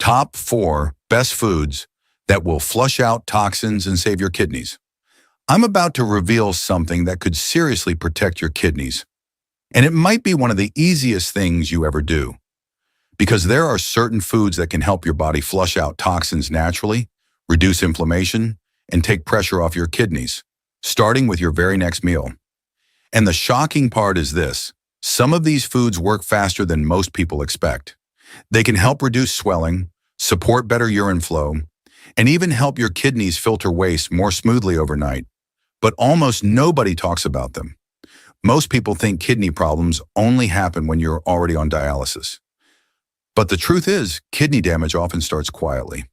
Top 4 best foods that will flush out toxins and save your kidneys. I'm about to reveal something that could seriously protect your kidneys. And it might be one of the easiest things you ever do, because there are certain foods that can help your body flush out toxins naturally, reduce inflammation, and take pressure off your kidneys, starting with your very next meal. And the shocking part is this: some of these foods work faster than most people expect. They can help reduce swelling, support better urine flow, and even help your kidneys filter waste more smoothly overnight. But almost nobody talks about them. Most people think kidney problems only happen when you're already on dialysis. But the truth is, kidney damage often starts quietly,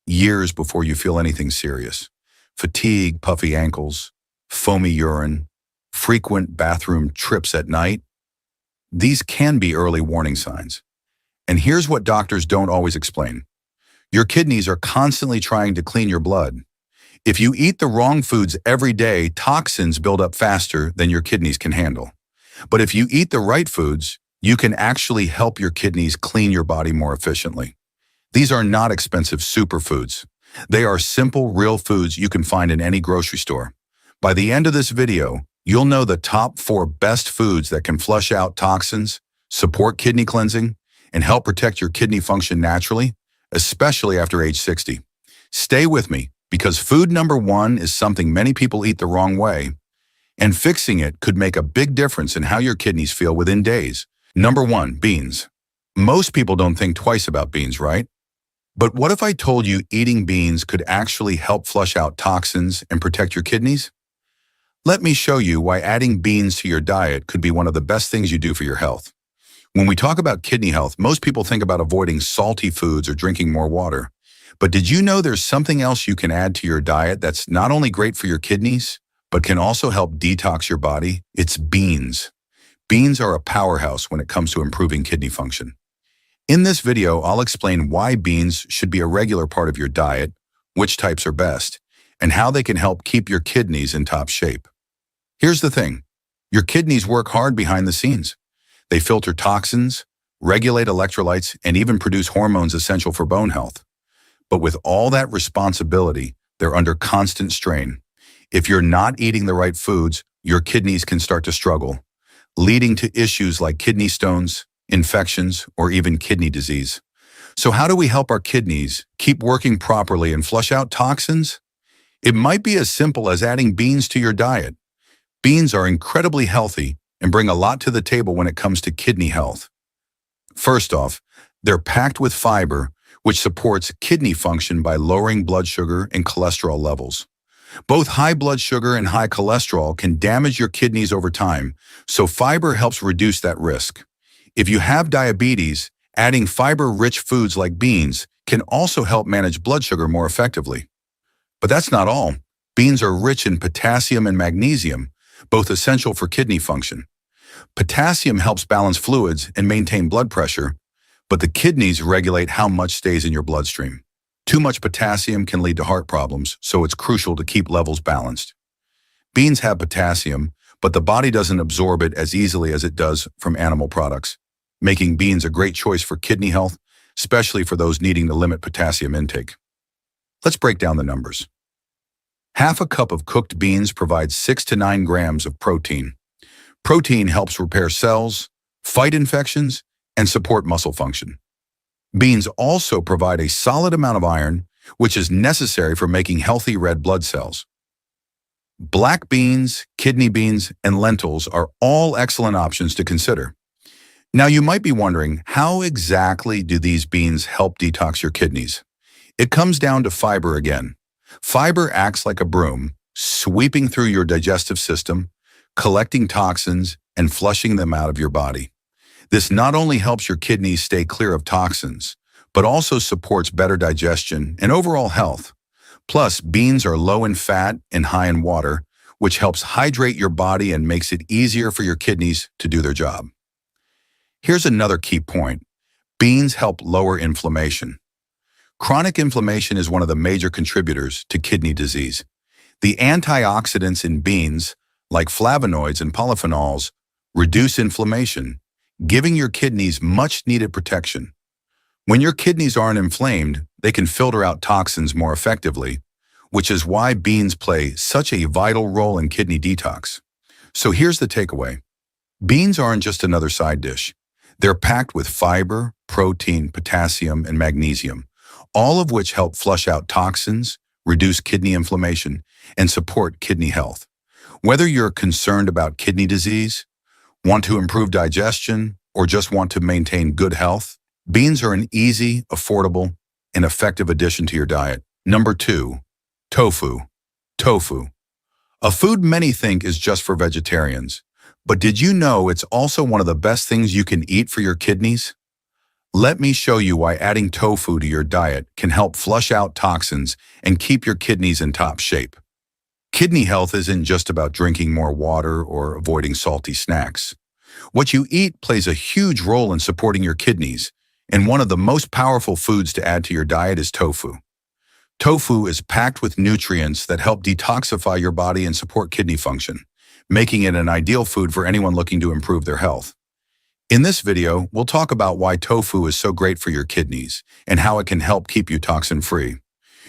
years before you feel anything serious. Fatigue, puffy ankles, foamy urine, frequent bathroom trips at night. These can be early warning signs. And here's what doctors don't always explain. Your kidneys are constantly trying to clean your blood. If you eat the wrong foods every day, toxins build up faster than your kidneys can handle. But if you eat the right foods, you can actually help your kidneys clean your body more efficiently. These are not expensive superfoods. They are simple, real foods you can find in any grocery store. By the end of this video, you'll know the top 4 best foods that can flush out toxins, support kidney cleansing, and help protect your kidney function naturally, especially after age 60. Stay with me, because food number 1 is something many people eat the wrong way, and fixing it could make a big difference in how your kidneys feel within days. Number 1, beans. Most people don't think twice about beans, right? But what if I told you eating beans could actually help flush out toxins and protect your kidneys? Let me show you why adding beans to your diet could be one of the best things you do for your health. When we talk about kidney health, most people think about avoiding salty foods or drinking more water. But did you know there's something else you can add to your diet that's not only great for your kidneys, but can also help detox your body? It's beans. Beans are a powerhouse when it comes to improving kidney function. In this video, I'll explain why beans should be a regular part of your diet, which types are best, and how they can help keep your kidneys in top shape. Here's the thing. Your kidneys work hard behind the scenes. They filter toxins, regulate electrolytes, and even produce hormones essential for bone health. But with all that responsibility, they're under constant strain. If you're not eating the right foods, your kidneys can start to struggle, leading to issues like kidney stones, infections, or even kidney disease. So how do we help our kidneys keep working properly and flush out toxins? It might be as simple as adding beans to your diet. Beans are incredibly healthy and bring a lot to the table when it comes to kidney health. First off, they're packed with fiber, which supports kidney function by lowering blood sugar and cholesterol levels. Both high blood sugar and high cholesterol can damage your kidneys over time, so fiber helps reduce that risk. If you have diabetes, adding fiber-rich foods like beans can also help manage blood sugar more effectively. But that's not all. Beans are rich in potassium and magnesium, both essential for kidney function. Potassium helps balance fluids and maintain blood pressure, but the kidneys regulate how much stays in your bloodstream. Too much potassium can lead to heart problems, so it's crucial to keep levels balanced. Beans have potassium, but the body doesn't absorb it as easily as it does from animal products, making beans a great choice for kidney health, especially for those needing to limit potassium intake. Let's break down the numbers. Half a cup of cooked beans provides 6 to 9 grams of protein. Protein helps repair cells, fight infections, and support muscle function. Beans also provide a solid amount of iron, which is necessary for making healthy red blood cells. Black beans, kidney beans, and lentils are all excellent options to consider. Now you might be wondering, how exactly do these beans help detox your kidneys? It comes down to fiber again. Fiber acts like a broom, sweeping through your digestive system, collecting toxins, and flushing them out of your body. This not only helps your kidneys stay clear of toxins, but also supports better digestion and overall health. Plus, beans are low in fat and high in water, which helps hydrate your body and makes it easier for your kidneys to do their job. Here's another key point. Beans help lower inflammation. Chronic inflammation is one of the major contributors to kidney disease. The antioxidants in beans, like flavonoids and polyphenols, reduce inflammation, giving your kidneys much-needed protection. When your kidneys aren't inflamed, they can filter out toxins more effectively, which is why beans play such a vital role in kidney detox. So here's the takeaway. Beans aren't just another side dish. They're packed with fiber, protein, potassium, and magnesium, all of which help flush out toxins, reduce kidney inflammation, and support kidney health. Whether you're concerned about kidney disease, want to improve digestion, or just want to maintain good health, beans are an easy, affordable, and effective addition to your diet. Number 2, tofu. Tofu. A food many think is just for vegetarians. But did you know it's also one of the best things you can eat for your kidneys? Let me show you why adding tofu to your diet can help flush out toxins and keep your kidneys in top shape. Kidney health isn't just about drinking more water or avoiding salty snacks. What you eat plays a huge role in supporting your kidneys, and one of the most powerful foods to add to your diet is tofu. Tofu is packed with nutrients that help detoxify your body and support kidney function, making it an ideal food for anyone looking to improve their health. In this video, we'll talk about why tofu is so great for your kidneys and how it can help keep you toxin-free.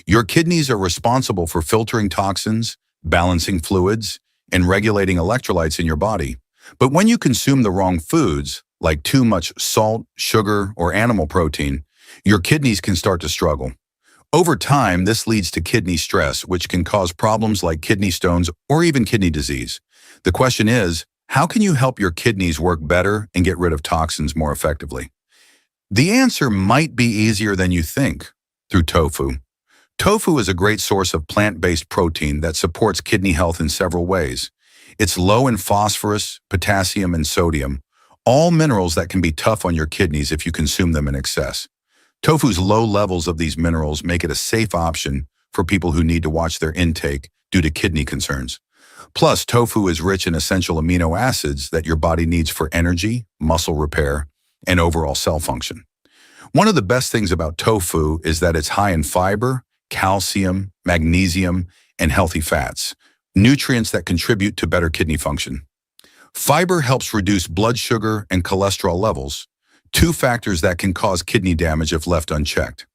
Your kidneys are responsible for filtering toxins, balancing fluids, and regulating electrolytes in your body. But when you consume the wrong foods, like too much salt, sugar, or animal protein, your kidneys can start to struggle. Over time, this leads to kidney stress, which can cause problems like kidney stones or even kidney disease. The question is, how can you help your kidneys work better and get rid of toxins more effectively? The answer might be easier than you think, through tofu. Tofu is a great source of plant-based protein that supports kidney health in several ways. It's low in phosphorus, potassium, and sodium, all minerals that can be tough on your kidneys if you consume them in excess. Tofu's low levels of these minerals make it a safe option for people who need to watch their intake due to kidney concerns. Plus, tofu is rich in essential amino acids that your body needs for energy, muscle repair, and overall cell function. One of the best things about tofu is that it's high in fiber, calcium, magnesium, and healthy fats, nutrients that contribute to better kidney function. Fiber helps reduce blood sugar and cholesterol levels, two factors that can cause kidney damage if left unchecked.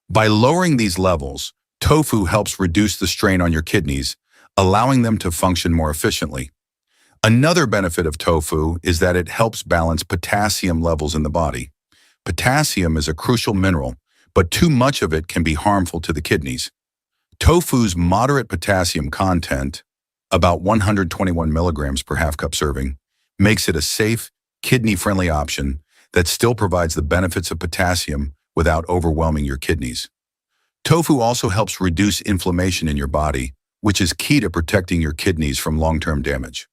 By lowering these levels, tofu helps reduce the strain on your kidneys, allowing them to function more efficiently. Another benefit of tofu is that it helps balance potassium levels in the body. Potassium is a crucial mineral, but too much of it can be harmful to the kidneys. Tofu's moderate potassium content, about 121 milligrams per half cup serving, makes it a safe, kidney-friendly option that still provides the benefits of potassium without overwhelming your kidneys. Tofu also helps reduce inflammation in your body, which is key to protecting your kidneys from long-term damage.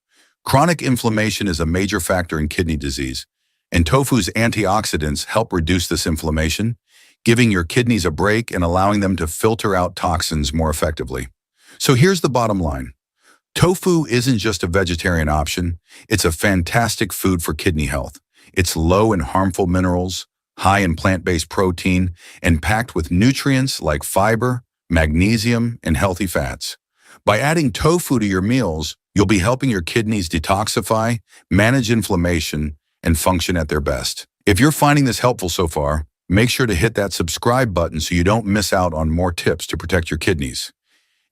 Chronic inflammation is a major factor in kidney disease, and tofu's antioxidants help reduce this inflammation, giving your kidneys a break and allowing them to filter out toxins more effectively. So here's the bottom line. Tofu isn't just a vegetarian option, it's a fantastic food for kidney health. It's low in harmful minerals, high in plant-based protein, and packed with nutrients like fiber, magnesium, and healthy fats. By adding tofu to your meals, you'll be helping your kidneys detoxify, manage inflammation, and function at their best. If you're finding this helpful so far, make sure to hit that subscribe button so you don't miss out on more tips to protect your kidneys.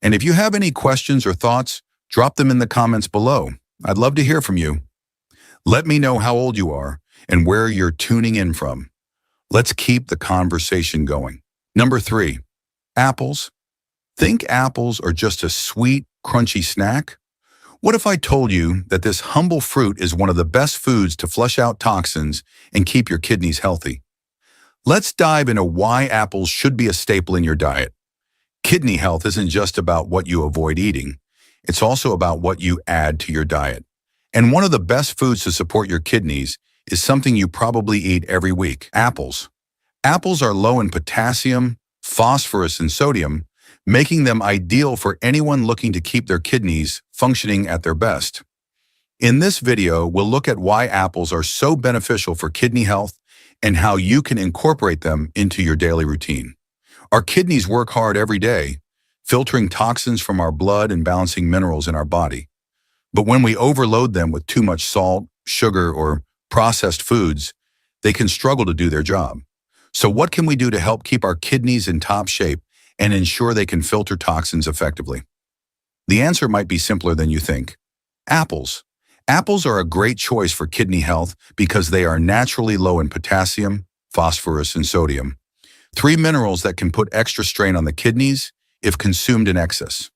And if you have any questions or thoughts, drop them in the comments below. I'd love to hear from you. Let me know how old you are and where you're tuning in from. Let's keep the conversation going. Number 3, apples. Think apples are just a sweet, crunchy snack? What if I told you that this humble fruit is one of the best foods to flush out toxins and keep your kidneys healthy? Let's dive into why apples should be a staple in your diet. Kidney health isn't just about what you avoid eating. It's also about what you add to your diet. And one of the best foods to support your kidneys is something you probably eat every week: apples. Apples are low in potassium, phosphorus, and sodium, making them ideal for anyone looking to keep their kidneys functioning at their best. In this video, we'll look at why apples are so beneficial for kidney health and how you can incorporate them into your daily routine. Our kidneys work hard every day, filtering toxins from our blood and balancing minerals in our body. But when we overload them with too much salt, sugar, or processed foods, they can struggle to do their job. So what can we do to help keep our kidneys in top shape and ensure they can filter toxins effectively? The answer might be simpler than you think. Apples. Apples are a great choice for kidney health because they are naturally low in potassium, phosphorus, and sodium, three minerals that can put extra strain on the kidneys if consumed in excess.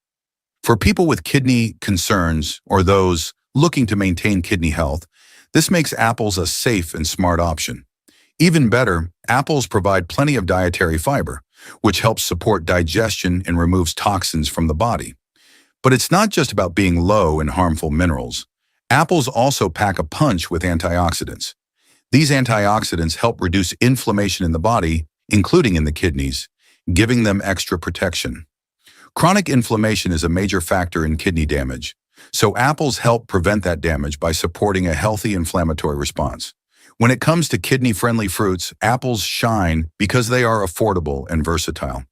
For people with kidney concerns or those looking to maintain kidney health, this makes apples a safe and smart option. Even better, apples provide plenty of dietary fiber, which helps support digestion and removes toxins from the body. But it's not just about being low in harmful minerals. Apples also pack a punch with antioxidants. These antioxidants help reduce inflammation in the body, including in the kidneys, giving them extra protection. Chronic inflammation is a major factor in kidney damage, so apples help prevent that damage by supporting a healthy inflammatory response. When it comes to kidney-friendly fruits, apples shine because they are affordable and versatile.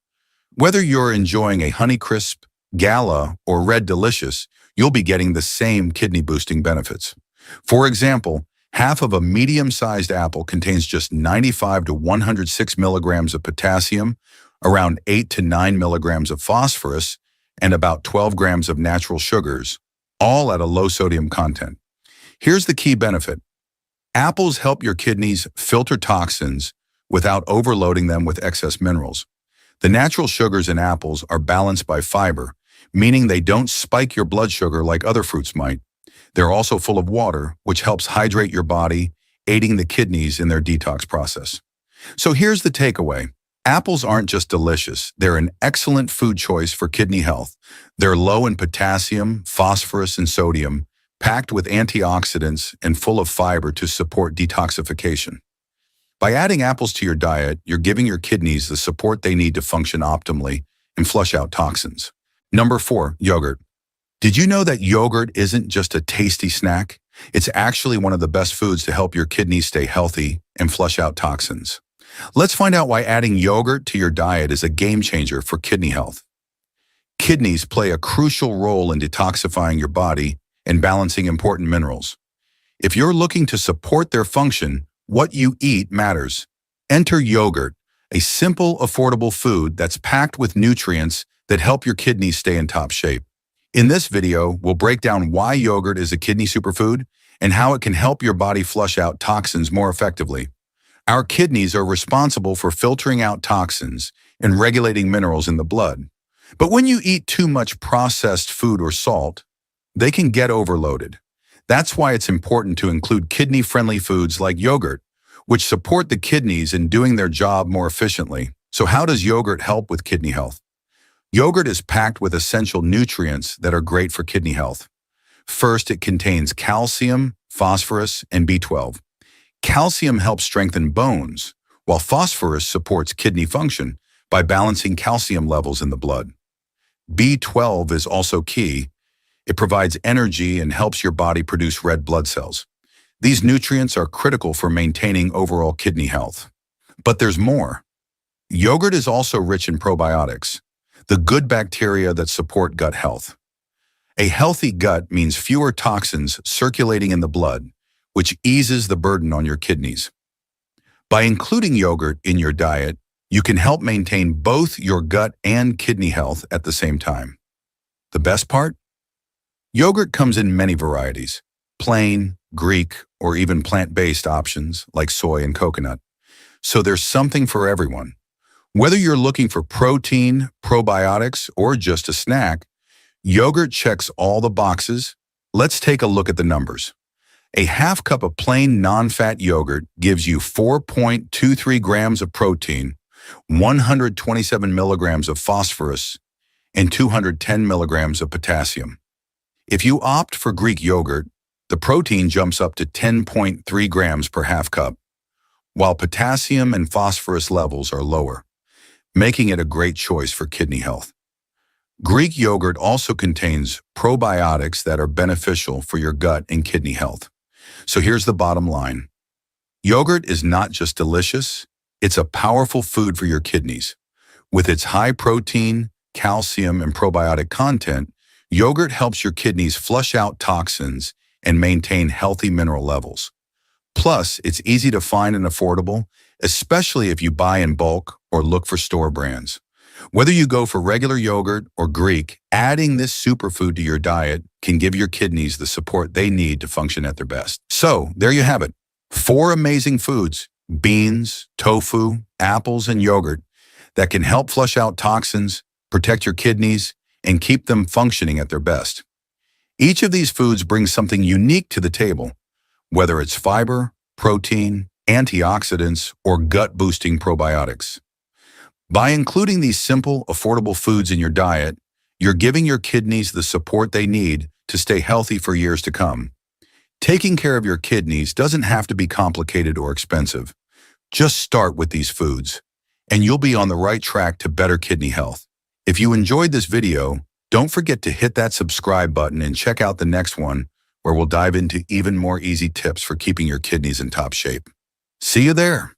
Whether you're enjoying a Honeycrisp, Gala, or Red Delicious, you'll be getting the same kidney-boosting benefits. For example, half of a medium-sized apple contains just 95 to 106 milligrams of potassium, around 8 to 9 milligrams of phosphorus, and about 12 grams of natural sugars, all at a low sodium content. Here's the key benefit. Apples help your kidneys filter toxins without overloading them with excess minerals. The natural sugars in apples are balanced by fiber, meaning they don't spike your blood sugar like other fruits might. They're also full of water, which helps hydrate your body, aiding the kidneys in their detox process. So here's the takeaway. Apples aren't just delicious, they're an excellent food choice for kidney health. They're low in potassium, phosphorus, and sodium, packed with antioxidants and full of fiber to support detoxification. By adding apples to your diet, you're giving your kidneys the support they need to function optimally and flush out toxins. Number 4, yogurt. Did you know that yogurt isn't just a tasty snack? It's actually one of the best foods to help your kidneys stay healthy and flush out toxins. Let's find out why adding yogurt to your diet is a game changer for kidney health. Kidneys play a crucial role in detoxifying your body and balancing important minerals. If you're looking to support their function, what you eat matters. Enter yogurt, a simple, affordable food that's packed with nutrients that help your kidneys stay in top shape. In this video, we'll break down why yogurt is a kidney superfood and how it can help your body flush out toxins more effectively. Our kidneys are responsible for filtering out toxins and regulating minerals in the blood. But when you eat too much processed food or salt, they can get overloaded. That's why it's important to include kidney-friendly foods like yogurt, which support the kidneys in doing their job more efficiently. So how does yogurt help with kidney health? Yogurt is packed with essential nutrients that are great for kidney health. First, it contains calcium, phosphorus, and B12. Calcium helps strengthen bones, while phosphorus supports kidney function by balancing calcium levels in the blood. B12 is also key. It provides energy and helps your body produce red blood cells. These nutrients are critical for maintaining overall kidney health. But there's more. Yogurt is also rich in probiotics, the good bacteria that support gut health. A healthy gut means fewer toxins circulating in the blood, which eases the burden on your kidneys. By including yogurt in your diet, you can help maintain both your gut and kidney health at the same time. The best part? Yogurt comes in many varieties, plain, Greek, or even plant-based options like soy and coconut. So there's something for everyone. Whether you're looking for protein, probiotics, or just a snack, yogurt checks all the boxes. Let's take a look at the numbers. A half cup of plain non-fat yogurt gives you 4.23 grams of protein, 127 milligrams of phosphorus, and 210 milligrams of potassium. If you opt for Greek yogurt, the protein jumps up to 10.3 grams per half cup, while potassium and phosphorus levels are lower, making it a great choice for kidney health. Greek yogurt also contains probiotics that are beneficial for your gut and kidney health. So here's the bottom line. Yogurt is not just delicious, it's a powerful food for your kidneys. With its high protein, calcium, and probiotic content, yogurt helps your kidneys flush out toxins and maintain healthy mineral levels. Plus, it's easy to find and affordable, especially if you buy in bulk or look for store brands. Whether you go for regular yogurt or Greek, adding this superfood to your diet can give your kidneys the support they need to function at their best. So, there you have it. 4 amazing foods: beans, tofu, apples, and yogurt that can help flush out toxins, protect your kidneys, and keep them functioning at their best. Each of these foods brings something unique to the table, whether it's fiber, protein, antioxidants, or gut-boosting probiotics. By including these simple, affordable foods in your diet, you're giving your kidneys the support they need to stay healthy for years to come. Taking care of your kidneys doesn't have to be complicated or expensive. Just start with these foods, and you'll be on the right track to better kidney health. If you enjoyed this video, don't forget to hit that subscribe button and check out the next one, where we'll dive into even more easy tips for keeping your kidneys in top shape. See you there.